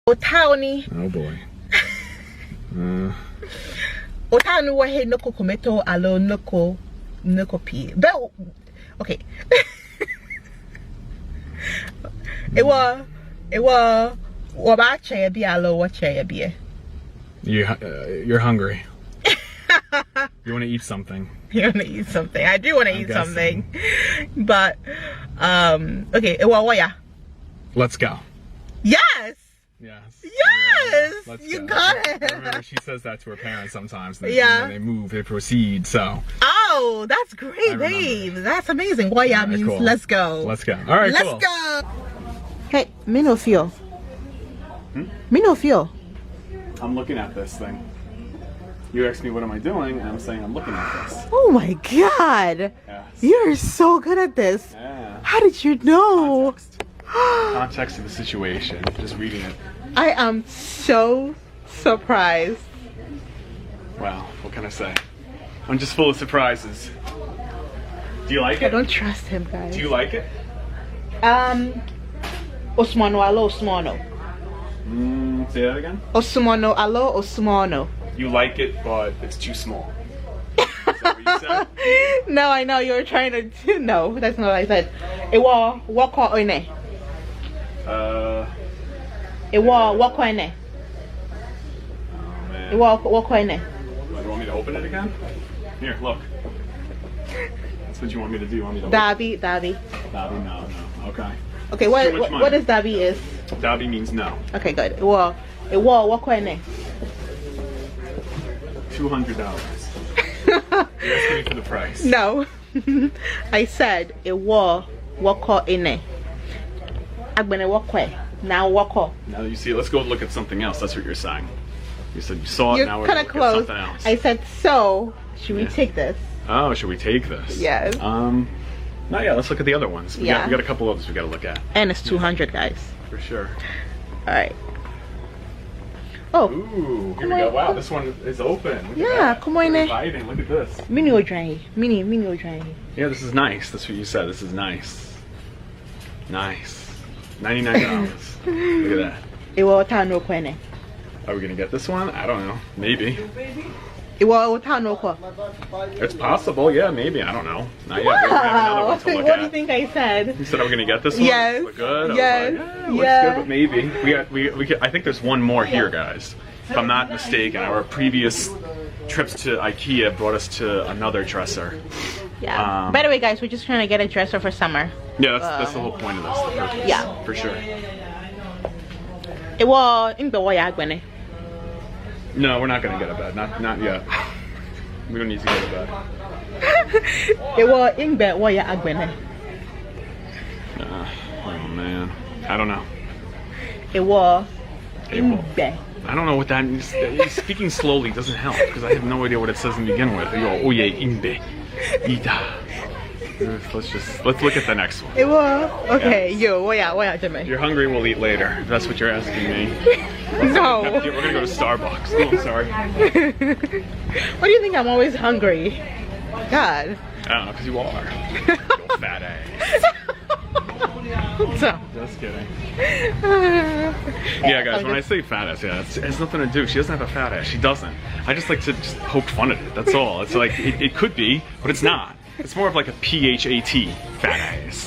Otani. Oh boy. Otani wa he noko kometo alo noko pi. But okay. It was what I chair be alo what chair be. You're hungry. You want to eat something. You want to eat something. I do want to eat something. But okay, it was what? Let's go. Yes. Yes. Yes. Let's You go. got it. I remember she says that to her parents sometimes. Yeah. When they move, they proceed. So. Oh, that's great, babe. That's amazing. What yeah means cool. let's go. Let's go. All right, let's cool. go. Hey, me no feel. Me no feel. I'm looking at this thing. You asked me what am I doing, and I'm saying I'm looking at this. Oh my God. Yes. You're so good at this. Yeah. How did you know? Context of the situation. Just reading it. I am so surprised. Wow, what can I say? I'm just full of surprises. Do you like it? I don't trust him, guys. Do you like it? Osmano alo Osmano. Say that again? Osmano alo Osmano. You like it, but it's too small. Is that what you said? No, I know you're trying to. No, that's not what I said. It was what call in it. It was what call in it. Oh man. It was what call in it. You want me to open it again? Here, look. That's what you want me to do. You want me to Dabi. Dabi, no. Okay. Okay, what does Dabi is? Dabi means no. Okay, good. It was what call in it. $200. You're asking me for the price. No. I said it was what call in it. I'm gonna walk away. Now walk off. Now that you see it, let's go look at something else. That's what you're saying. You said you saw it, You're now we're kind going of to look at close. something else. I said, so should we take this? Oh, should we take this? Yes. No, yeah, let's look at the other ones. We got a couple others we got to look at. And it's 200, guys. For sure. All right. Oh. Ooh, here we go. Wow, this one is open. Look Yeah, at that. come on in. Inviting. Look at this. Mini dry. Mini dry. Yeah, this is nice. That's what you said. This is nice. Nice. $99. Look at that. It was no kwene. Are we gonna get this one? I don't know. Maybe. It was no kwa. It's possible. Yeah, maybe. I don't know. Not yet. We have another one to look What at. do you think I said? You said I'm gonna get this one. Yes. Look good. Yes. I was like, looks good, but maybe we could, I think there's one more here, guys. If I'm not mistaken, our previous trips to IKEA brought us to another dresser. Yeah. By the way, guys, we're just trying to get a dresser for summer. Yeah, that's the whole point of this. The purpose, yeah, for sure. It was in the way. No, we're not gonna get a bed. Not yet. We don't need to get a bed. It was in the way. Oh man, I don't know. It was in the. I don't know what that means. Speaking slowly doesn't help because I have no idea what it says to begin with. You go, oh yeah, imbe, ita. Let's look at the next one. It was okay. Yeah. Yo, Jimmy. You're hungry. We'll eat later. If that's what you're asking me. No. We're gonna go to Starbucks. Oh, I'm sorry. What do you think? I'm always hungry. God. I don't know, because you are. Little fat ass. So. Just kidding. Yeah, guys, when I say fat ass, yeah, it has nothing to do. She doesn't have a fat ass. She doesn't. I just like to just poke fun at it. That's all. It's like, it could be, but it's not. It's more of like a PHAT, fat ass.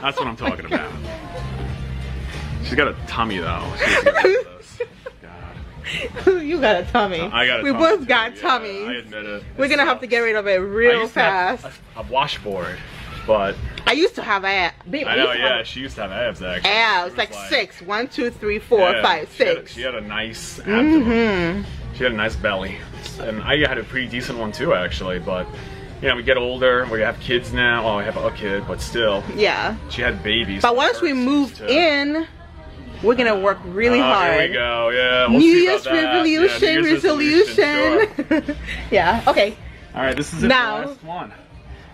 That's what I'm talking about. She's got a tummy, though. You got a tummy. I got a we tummy. We both got yeah, tummies. I admit it. We're gonna have to get rid of it real fast. A washboard, but I used to have abs. I know, yeah, she used to have abs actually. Abs, like 6. 1, 2, 3, 4, 5, 6. She had a nice abdomen. She had a nice belly, and I had a pretty decent one too, actually. But you know, we get older, we have kids now. Well, I have a kid, but still. Yeah. She had babies. But once we moved in, we're gonna work really hard. Here we go. Yeah. We'll New see Year's about that. resolution, Yeah, New Year's resolution. Sure. Yeah. Okay. All right. This is the last one.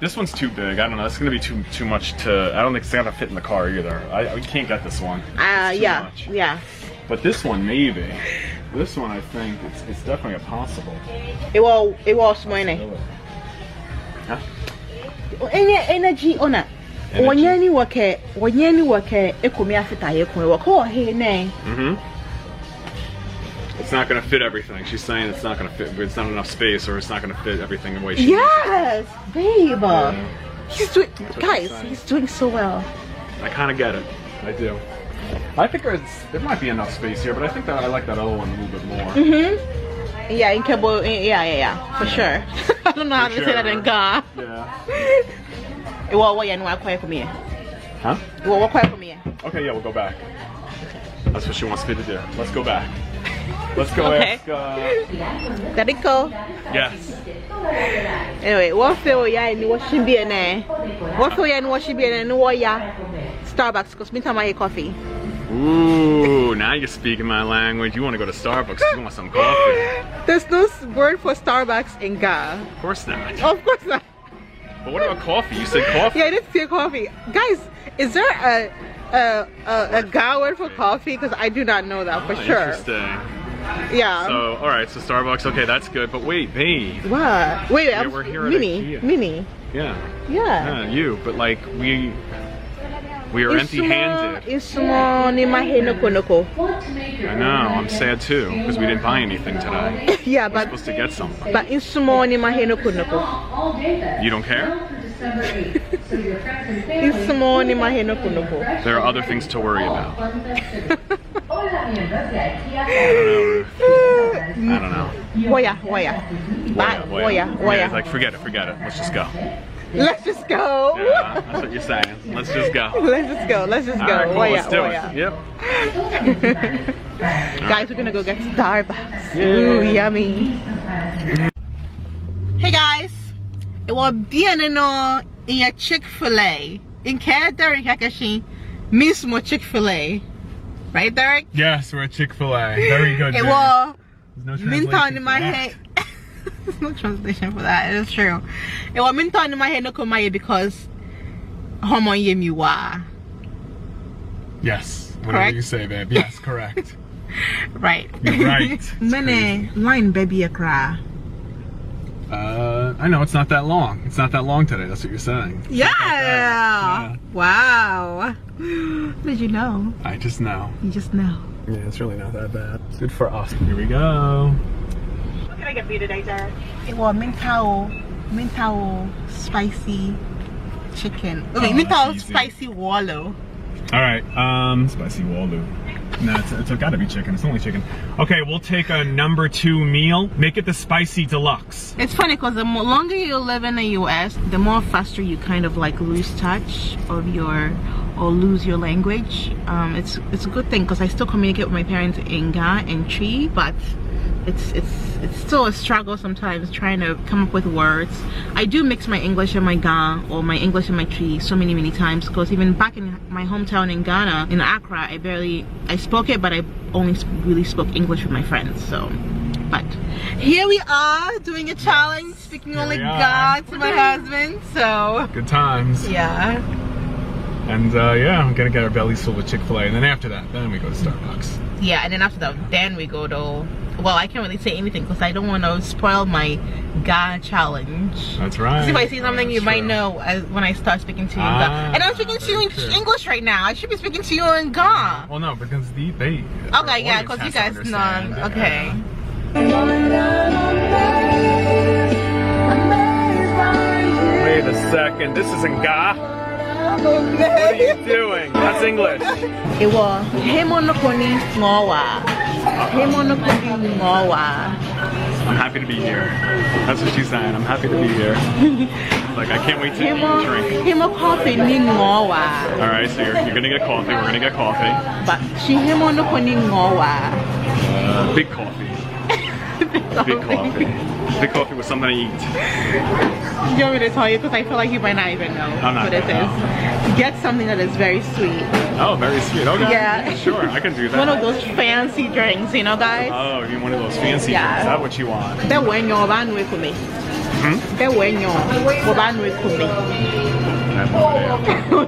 This one's too big. I don't know. It's gonna be too much to. I don't think it's gonna fit in the car either. We can't get this one. Yeah. Much. Yeah. But this one maybe. This one I think it's definitely a possible. It was money. Huh? Energy on it. Wanyani wake ekomi afita ye kun wo ko he ne. It's not gonna fit everything. She's saying it's not gonna fit. It's not enough space, or it's not gonna fit everything the way she. Yes, babe. Yeah. He's doing, guys. He's doing so well. I kind of get it. I do. I think there might be enough space here, but I think that I like that other one a little bit more. Yeah, in Cabo. Yeah, for sure. I don't know how to say that in Ghana. Yeah. What you know? Quiet for me. Huh? What quiet for me? Okay, yeah, we'll go back. That's what she wants me to do. Let's go back. Let's go Okay. ask. Derick. Yes. Anyway, what feel ya in what should be in there? What feel ya in what should be in what ya? Starbucks, because me time I eat coffee. Ooh, now you're speaking my language. You want to go to Starbucks? You want some coffee? There's no word for Starbucks in Ghana. Of course not. Of course not. But what about coffee? You said coffee. Yeah, I did say coffee. Guys, is there a Ghana word for coffee? Because I do not know that for sure. Interesting. Yeah. So, all right. So Starbucks. Okay, that's good. But wait, babe. What? Wait, Yeah, we're here at Mini. IKEA. Mini. Yeah. Yeah. Yeah, you. But like we are empty-handed. I know. I'm sad too because we didn't buy anything today. Yeah, We're but supposed to get something. but in sumo ni maheno kunoko. You don't care? In sumo ni maheno kunoko. There are other things to worry about. I don't know. Waya. Bye. Yeah, Waya. it's like forget it. Let's just go. Let's just go. Yeah, that's what you're saying. Let's just go. Let's just go. Let's just All go. right, cool, Waya, let's do waya. it. Yep. Guys, we're gonna go get Starbucks. Yeah. Ooh, yummy. Hey guys, it was bienvenido in your Chick-fil-A. In Derick Hakashi, mismo Chick-fil-A. Right, Derick? Yes, we're at Chick-fil-A. Very good. It was no minton in my head. There's no translation for that. It is true. It was minton in my head no kumaye because homo yemiwa. Yes. Whatever Correct? you say, babe. Yes, correct. Right. You're right. Mene line baby akra. I know it's not that long. It's not that long today. That's what you're saying. Yeah. Wow. Did you know? I just know. You just know. Yeah, it's really not that bad. It's good for us. Here we go. What can I get for you today, Dad? It was mintao spicy chicken. Okay, Oh, mintao that's easy. spicy wallow. All right, spicy waldo. No, it's gotta be chicken. It's only chicken. Okay, we'll take a number 2 meal. Make it the spicy deluxe. It's funny because the longer you live in the US, the more faster you kind of like lose touch of or lose your language. It's a good thing because I still communicate with my parents in Ga and Tree, but it's still a struggle sometimes trying to come up with words. I do mix my English and my Ga or my English and my Tree so many times because even back in my hometown in Ghana, in Accra, I spoke it, but I only really spoke English with my friends. So, but here we are doing a challenge, speaking only Ga to my husband. So Good times. yeah. And yeah, I'm gonna get our bellies full with Chick-fil-A, and then after that, then we go to Starbucks. Yeah, and then after that, then we go to, well, I can't really say anything because I don't want to spoil my Ga challenge. That's right. If I see something, you That's might true. know when I start speaking to you in Ga. And I'm speaking to you in very true. English right now. I should be speaking to you in Ga. Well, no, because they Okay, yeah, because you guys know. Okay. Wait a second, this isn't Ga. What are you doing? That's English. It was Hemonokoni Ngowa. Hemonokoni Ngowa. I'm happy to be here. That's what she's saying. I'm happy to be here. Like, I can't wait to eat and drink. Hemo coffee ni Ngowa. All right, so you're gonna get coffee. We're gonna get coffee. But she Hemonokoni Ngowa. Big coffee. Big coffee. Big coffee with something to eat. Do you want me to tell you? Because I feel like you might not even know I'm not what it gonna is. Get something that is very sweet. Oh, very sweet. Okay. Yeah. Sure, I can do that. One of those fancy drinks, you know, guys? Oh, you want one of those fancy Yeah. drinks. Is that what you want? They're when you're van with me. They're when you're van with me. I have no idea. No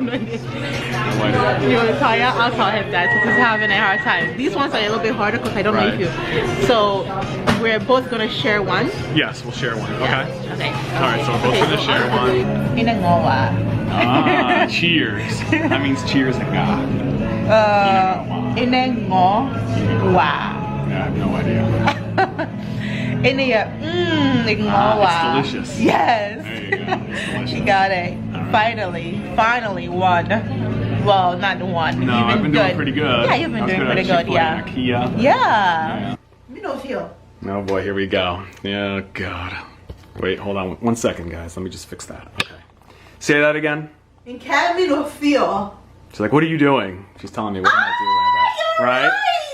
idea. You want to tell you? I'll tell him that since he's having a hard time. These ones are a little bit harder because I don't know if you. So we're both gonna share one. Yes, we'll share one. Okay. Okay. All right, so we're both gonna share one. Inangowa. Ah, cheers. That means cheers and God. Inangowa. I have no idea. In the it's delicious. Yes. There you go. It's delicious. She got it. Finally won. Well, not one. No, I've been doing pretty good. Yeah, you've been doing pretty good. Yeah. Yeah. You know, feel. Oh boy, here we go. Yeah, God. Wait, hold on 1 second, guys. Let me just fix that. Okay. Say that again. In Academy no feel. She's like, what are you doing? She's telling me what am I doing. Right?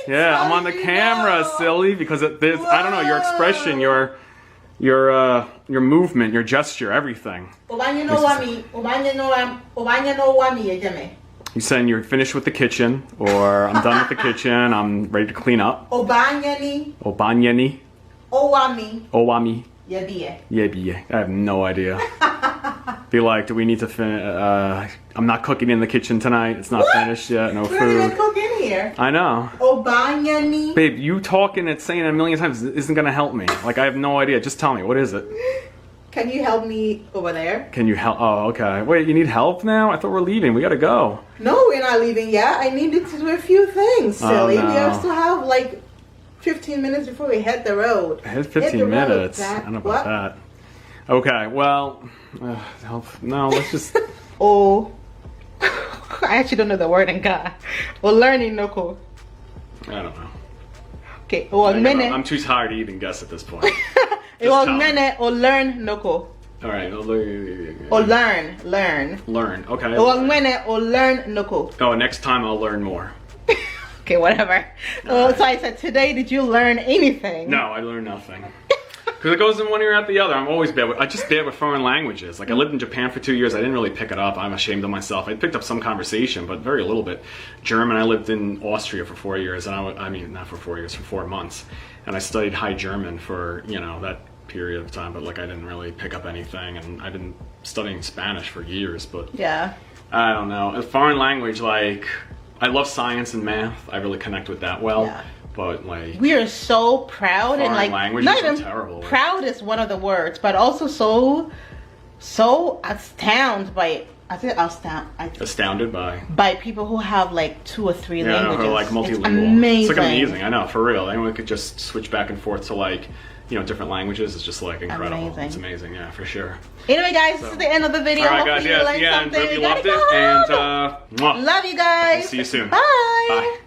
Yeah, I'm on the camera, silly, because there's, I don't know, your expression, your movement, your gesture, everything. He's saying you're finished with the kitchen, or I'm done with the kitchen, I'm ready to clean up. Obanyani. Owami. I have no idea. Be like, do we need to finish? I'm not cooking in the kitchen tonight. It's not finished yet. No food. We're gonna cook in here. I know. Obanyani. Babe, you talking and saying it a million times isn't gonna help me. Like, I have no idea. Just tell me, what is it? Can you help me over there? Can you help? Oh, okay. Wait, you need help now? I thought we're leaving. We gotta go. No, we're not leaving yet. I needed to do a few things, silly. Oh, no. We still have like 15 minutes before we hit the road. 15 minutes. I don't know about that. Okay, well, no, let's just. Oh, I actually don't know the word in God. Well, learning no cool. I don't know. Okay, well, minute. I'm too tired to even guess at this point. Well, minute or learn no cool. All right, or learn. Learn. Okay. Well, minute or learn no cool. Oh, next time I'll learn more. Okay, whatever. Right. So I said, today, did you learn anything? No, I learned nothing. Because it goes in one ear out the other. I'm always bad with, bad with foreign languages. Like, I lived in Japan for 2 years. I didn't really pick it up. I'm ashamed of myself. I picked up some conversation, but very little bit. German, I lived in Austria for 4 years. And I mean, not for 4 years, for 4 months. And I studied High German for, that period of time. But, like, I didn't really pick up anything. And I've been studying Spanish for years. But yeah, I don't know. A foreign language, like, I love science and math. I really connect with that well. Yeah. But like, we are so proud and like not even terrible. Proud is one of the words, but also so astounded by astounded by people who have like 2 or 3 languages. Who are like multilingual. It's amazing. It's like amazing. I know, for real. Anyone could just switch back and forth to like, different languages. It's just like incredible. Amazing. It's amazing, yeah, for sure. Anyway, guys, this is the end of the video. All right, guys, Hopefully you learned something. Hope you loved it, and love you guys. We'll see you soon. Bye. Bye.